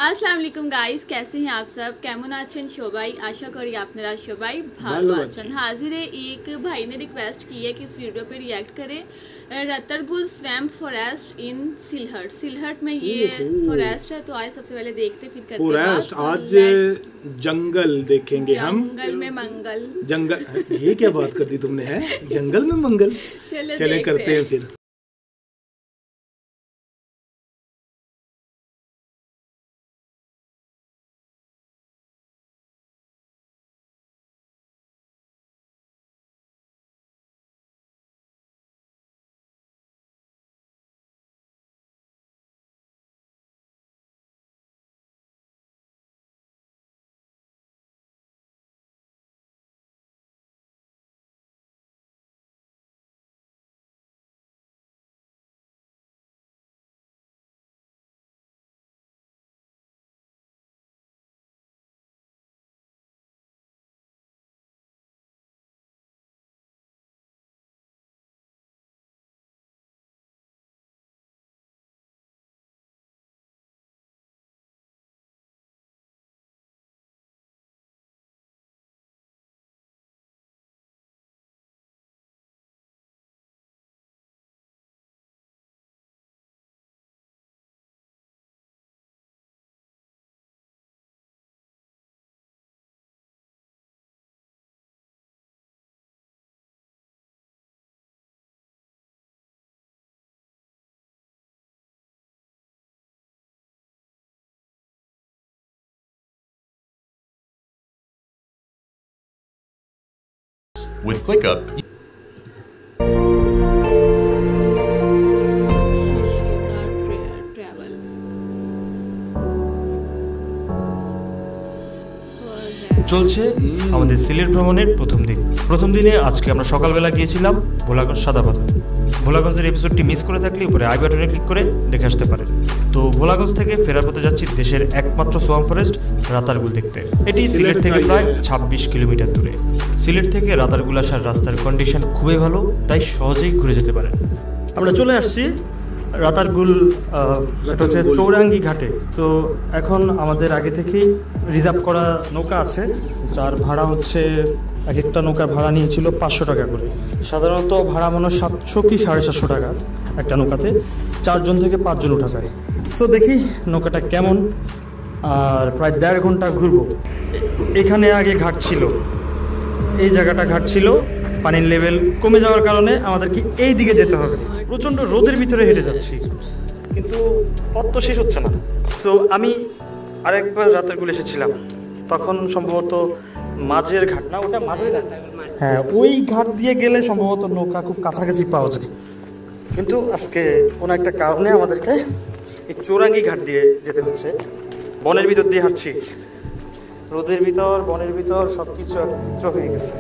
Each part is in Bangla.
আসসালামু আলাইকুম গাইস, कैसे हैं आप सब? কেমন আছেন সবাই? আশা করি আপনারা সবাই ভালো আছেন। हाजिर है एक भाई ने रिक्वेस्ट की है कि इस वीडियो पे रिएक्ट करें Ratargul swamp forest in Sylhet. Sylhet में ये फॉरेस्ट है, तो आए सबसे पहले देखते फिर करते फॉरेस्ट। आज जंगल देखेंगे हम। जंगल में मंगल। जंगल, ये क्या बात कर दी तुमने? है जंगल में मंगल। चले करते हैं फिर। With ClickUp, চলছে আমাদের সিলেট ভ্রমণের প্রথম দিনে আজকে আমরা সকালবেলা গিয়েছিলাম ভোলাগঞ্জ সাদাপাথর। ভোলাগঞ্জের এপিসোডটি মিস করে থাকলে উপরে আই বাটনে ক্লিক করে দেখে আসতে পারেন। তো ভোলাগঞ্জ থেকে ফেরার পথে যাচ্ছি দেশের একমাত্র সোয়াম ফরেস্ট রাতারগুল দেখতে। এটি সিলেট থেকে প্রায় 26 কিলোমিটার দূরে। সিলেট থেকে রাতারগুল আসার রাস্তার কন্ডিশন খুবই ভালো, তাই সহজেই ঘুরে যেতে পারেন। আমরা চলে আসছি রাতারগুল, এটা হচ্ছে চৌরাঙ্গি ঘাটে। তো এখন আমাদের আগে থেকেই রিজার্ভ করা নৌকা আছে, যার ভাড়া হচ্ছে এক একটা নৌকার ভাড়া নিয়েছিল 500 টাকা করে। সাধারণত ভাড়া মনে 700 কি 750 টাকা একটা নৌকাতে, 4 জন থেকে 5 জন উঠা যায়। তো দেখি নৌকাটা কেমন, আর প্রায় 1.5 ঘন্টা ঘুরবো। এখানে আগে ঘাট ছিল, এই জায়গাটা ঘাট ছিল, পানির লেভেল কমে যাওয়ার কারণে আমাদেরকে এই দিকে যেতে হবে। প্রচণ্ড রোদের ভিতরে হেঁটে যাচ্ছি, কিন্তু পথ তো শেষ হচ্ছে না। তো আমি আরেকবার রাতারগুল এসেছিলাম, তখন সম্ভবত মাঝের ঘাট, না ওটা মাঝের ঘাট, হ্যাঁ ওই ঘাট দিয়ে গেলে সম্ভবত নৌকা খুব কাছাকাছি পাওয়া যায়। কিন্তু আজকে কোনো একটা কারণে আমাদেরকে এই চৌরাঙ্গি ঘাট দিয়ে যেতে হচ্ছে। বনের ভিতর দিয়ে হাঁটছি, রোদের ভিতর, বনের ভিতর সব কিছু একত্র হয়ে গেছে।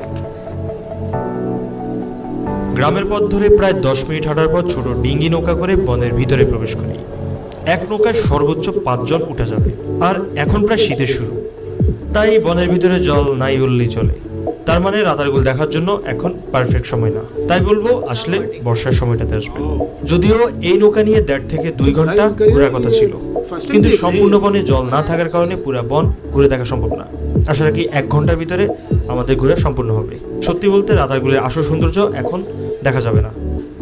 গ্রামের পথ ধরে প্রায় 10 মিনিট হাঁটার পর ছোট ডিঙ্গি নৌকা করে বনের ভিতরে প্রবেশ করি। এক নৌকায় সর্বোচ্চ 5 জন উঠা যাবে। আর এখন প্রায় শীতের শুরু, তাই বনের ভিতরে জল নাই বললেই চলে। তার মানে রাতারগুল দেখার জন্য এখন পারফেক্ট সময় না, তাই বলবো আসলে বর্ষার সময়টাতে আসবে। যদিও এই নৌকা নিয়ে 1.5 থেকে 2 ঘন্টা ঘোরার কথা ছিল, কিন্তু সম্পূর্ণ বনে জল না থাকার কারণে পুরা বন ঘুরে দেখা সম্ভব না। আশা রাখি 1 ঘন্টার ভিতরে আমাদের ঘোরা সম্পূর্ণ হবে। সত্যি বলতে রাতারগুলের আসল সৌন্দর্য এখন দেখা যাবে না,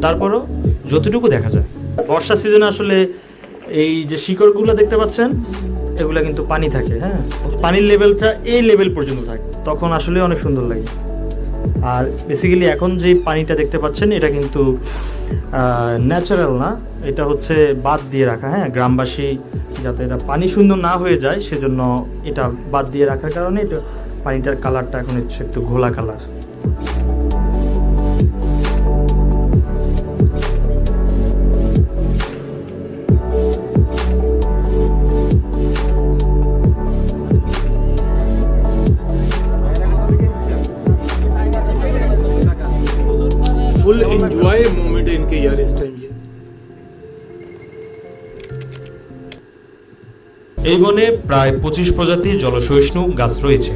তারপরও যতটুকু দেখা যায়। বর্ষা সিজনে আসলে এই যে শিকড়গুলো দেখতে পাচ্ছেন, এগুলা কিন্তু পানি থাকে, হ্যাঁ পানির লেভেলটা এই লেভেল পর্যন্ত থাকে, তখন আসলে অনেক সুন্দর লাগে। আর বেসিক্যালি এখন যে পানিটা দেখতে পাচ্ছেন, এটা কিন্তু ন্যাচারাল না, এটা হচ্ছে বাদ দিয়ে রাখা। হ্যাঁ, গ্রামবাসী যাতে এটা পানি সুন্দর না হয়ে যায় সেজন্য এটা বাদ দিয়ে রাখার কারণে এটা পানিটার কালারটা এখন হচ্ছে একটু ঘোলা কালার। फुल एंजॉय मोमेंट है इनके यार इस टाइम। ये এই বনে প্রায় 25 প্রজাতির জলসহিষ্ণু গাছ রয়েছে,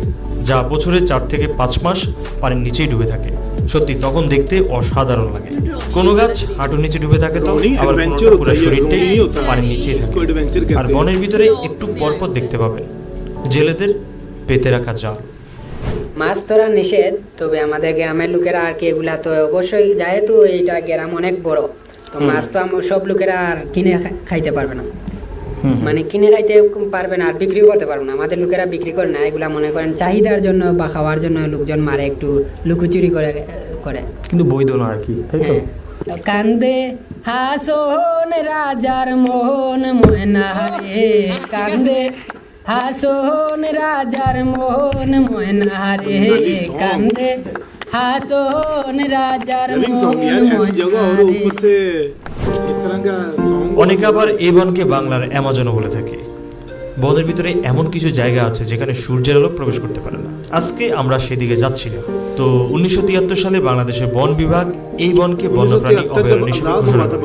যা বছরে 4 থেকে 5 মাস পানির নিচেই ডুবে থাকে। সত্যি তখন দেখতে অসাধারণ লাগে। কোনো গাছ হাঁটুর নিচে ডুবে থাকে তো আবার কোনোটা পুরো শরীরটাই পানির নিচেই থাকে। আর বনের ভিতরে একটু পরপর দেখতে পাবেন জেলেদের পেতে রাখা জাল। মাছ ধরা নিষেধ, তবে আমাদের গ্রামের লোকেরা আর কি এগুলা তো অবশ্যই, যেহেতু এইটা গ্রাম অনেক বড়, তো মাছ তো সব লোকেরা আর কিনে খাইতে পারবে না, মানে কিনে খাইতে পারবে না আর বিক্রিও করতে পারবে না। আমাদের লোকেরা বিক্রি করে না, এগুলা মনে করেন চাহিদার জন্য বা খাওয়ার জন্য লোকজন মারে, একটু লুকোচুরি করে কিন্তু বৈধ না আর কি, তাই তো। কান্দে হাসন রাজার মোহন ময়না রে, কান্দে হাসন রাজার মোহন ময়না রে, কান্দে হাসন রাজার মোহন ময়না রে। অনেকে আবার এই বনকে বাংলার অ্যামাজনও বলে থাকে। বনের ভিতরে এমন কিছু জায়গা আছে যেখানে সূর্যের আলো প্রবেশ করতে পারে না। আজকে আমরা সেদিকে যাচ্ছি না। তো 1973 সালে বাংলাদেশের বন বিভাগ এই বনকে বন্যপ্রাণী অভয়ারণ্য হিসেবে ঘোষণা করে।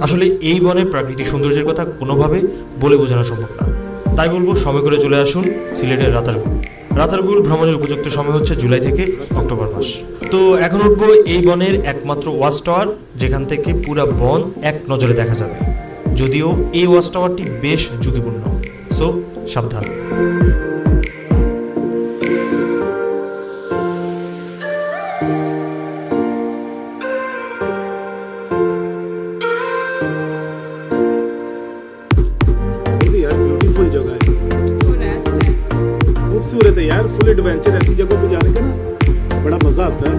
আসলে এই বনের প্রাকৃতিক সৌন্দর্যের কথা কোনোভাবে বলে বোঝানো সম্ভব না। তাই বলবো সময় করে চলে আসুন সিলেটের রাতারগুল। রাতারগুল ভ্রমণের উপযুক্ত সময় হচ্ছে জুলাই থেকে অক্টোবর মাস। তো এখন উঠবো এই বনের একমাত্র ওয়াচ টাওয়ার, যেখান থেকে পুরো বন এক নজরে দেখা যাবে। যদিও এই ওয়াচ টাওয়ারটি বেশ ঝুঁকিপূর্ণ, সো সাবধান। खूबसूरत है यार, फुल एडवेंचर। ऐसी जगहों पे जाने का ना बड़ा मजा आता है।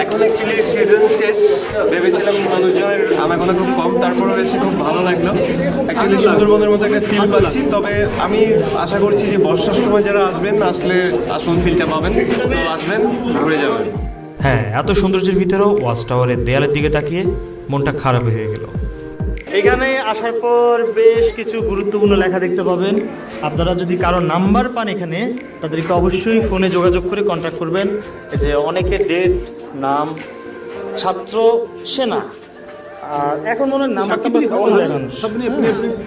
এখন অ্যাকচুয়ালি সিজন শেষ, ভেবেছিলাম মানুষজনের আনাগোনা খুব কম, তারপরে এসে খুব ভালো লাগলো। অ্যাকচুয়ালি সুন্দরবনের মতো একটা ফিল পাচ্ছি। তবে আমি আশা করছি যে বর্ষার সময় যারা আসবেন, আসলে আসল ফিলটা পাবেন, তো আসবেন, ঘুরে যাবেন। হ্যাঁ, এত সৌন্দর্যের ভিতরেও ওয়াচ টাওয়ারের দেয়ালের দিকে তাকিয়ে মনটা খারাপ হয়ে গেল। এখানে আসার পর বেশ কিছু গুরুত্বপূর্ণ লেখা দেখতে পাবেন। আপনারা যদি কারো নাম্বার পান এখানে, তাদেরকে অবশ্যই ফোনে যোগাযোগ করে কন্ট্যাক্ট করবেন। যে অনেকে ডেট, নাম, ছাত্র, সেনা, আর এখন মনে হয় নাম্বারটা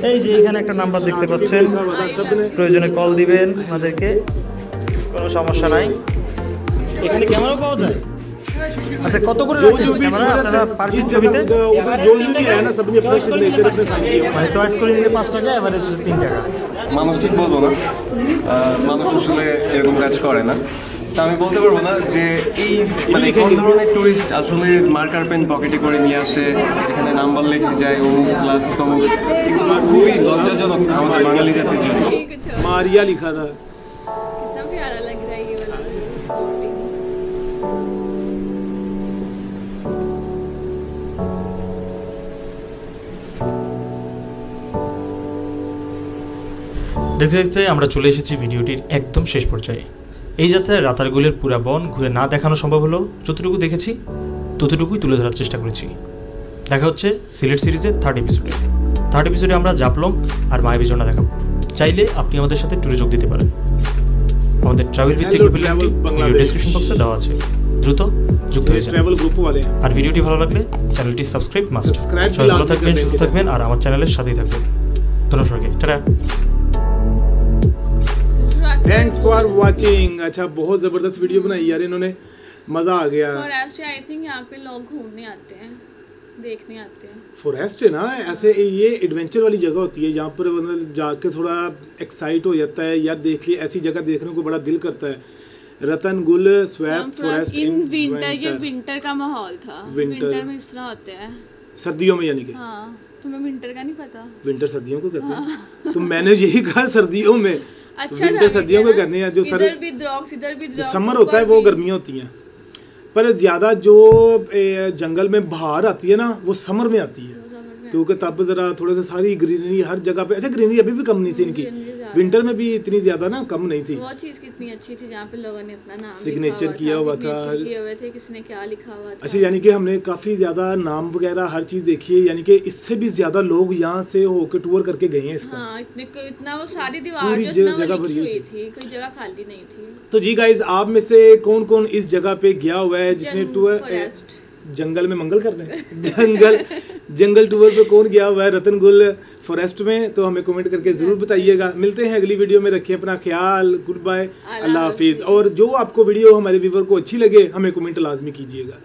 এই যে এখানে একটা নাম্বার দেখতে পাচ্ছেন, প্রয়োজনে কল দিবেন আমাদেরকে, কোনো সমস্যা নাই। এখানে ক্যামেরা পাওয়া যায়। अच्छा কত করে রাখছেন ক্যামেরা আপনারা পার পিস ছবিতে? उधर जो भी है ना सबने अपने सिग्नेचर अपने साइन किया, মানে চয়েস করে নিলে 5 টাকা, এভারেজ 3 টাকা। মানুষ ঠিক বলবো না, মানুষ আসলে এরকম কাজ করে না। তা আমি বলতে পারবো না যে এই মানে কোন ধরনের টুরিস্ট আসলে মার্কার পেন পকেটে করে নিয়ে আসে, এখানে নাম্বার লিখে যায় অমুক ক্লাস তমুক। এগুলো খুবই লজ্জাজনক আমাদের বাঙালি জাতির জন্য। मारिया लिखा था। कितना प्यारा लग रहा है ये वाला। দেখতে দেখতে আমরা চলে এসেছি ভিডিওটির একদম শেষ পর্যায়ে। এই যাত্রায় রাতারগুলের পুরা বন ঘুরে না দেখানো সম্ভব হলো, যতটুকু দেখেছি ততটুকুই তুলে ধরার চেষ্টা করেছি। দেখা হচ্ছে সিলেট সিরিজের 3rd এপিসোডে। 3rd এপিসোডে আমরা জাপলং আর মায়াবী ঝর্ণা দেখাবো। চাইলে আপনি আমাদের সাথে ট্যুরে যোগ দিতে পারেন। আমাদের ট্রাভেল ভিত্তিক গ্রুপের লিংকটি ভিডিও ডেসক্রিপশন বক্সে দেওয়া আছে, দ্রুত যুক্ত হয়ে যান। আর ভিডিওটি ভালো লাগলে চ্যানেলটি সাবস্ক্রাইব মাস্ট। সবাই ভালো থাকবেন, সুস্থ থাকবেন আর আমার চ্যানেলের সাথেই থাকবেন। ধন্যবাদ সবাইকে, টাটা। Thanks for watching. अच्छा, बहुत ज़बरदस्त वीडियो बनाई यार इन्होंने, मज़ा आ गया। फॉरेस्ट आई थिंक यहाँ पे लोग घूमने आते हैं, देखने आते हैं। फॉरेस्ट है ना, ऐसे ये एडवेंचर वाली जगह होती है जहाँ पर मतलब जाके थोड़ा एक्साइट हो जाता है यार, देख लिए ऐसी जगह देखने को बड़ा दिल करता है। रतनगुल स्वैम्प फॉरेस्ट इन विंटर, ये विंटर का माहौल था। विंटर में इस तरह होते हैं, सर्दियों में यानी कि। हाँ, तुम्हें विंटर का नहीं पता? विंटर सर्दियों को कहते हैं। तो मैंने यही कहा सर्दियों में। अच्छा, विंटर सर्दियों में करने हैं, जो इधर भी द्रॉक, समर होता है वो गर्मियाँ होती हैं, पर ज़्यादा जो जंगल में बहार आती है ना वो समर में आती है। क्योंकि तब जरा थोड़ा सा सारी ग्रीनरी हर जगह पे, अच्छा ग्रीनरी अभी भी कम नहीं थी इनकी, विंटर में भी इतनी ज्यादा ना कम नहीं थी। वो चीज कितनी अच्छी थी जहाँ पे लोगों ने अपना नाम सिग्नेचर किया हुआ था, किए हुए थे, किसने क्या लिखा हुआ था। अच्छा यानी कि हमने काफी ज्यादा नाम वगैरह हर चीज देखी है, यानी कि इससे भी ज्यादा लोग यहाँ से होकर टूर करके गए हैं इसका। हाँ, इतना वो सारी दीवार पूरी जो जगह भरी हुई थी, कोई जगह खाली नहीं थी। तो जी गाइज, आप में से कौन कौन इस जगह पे गया हुआ है जिसने टूर जंगल में मंगल करने जंगल टूर पे कौन गया हुआ है रतनगुल फॉरेस्ट में, तो हमें कमेंट करके जरूर बताइएगा। मिलते हैं अगली वीडियो में, रखिए अपना ख्याल, गुड बाय, अल्लाह हाफिज। और जो आपको वीडियो हमारे व्यूवर को अच्छी लगे हमें कमेंट लाजमी कीजिएगा।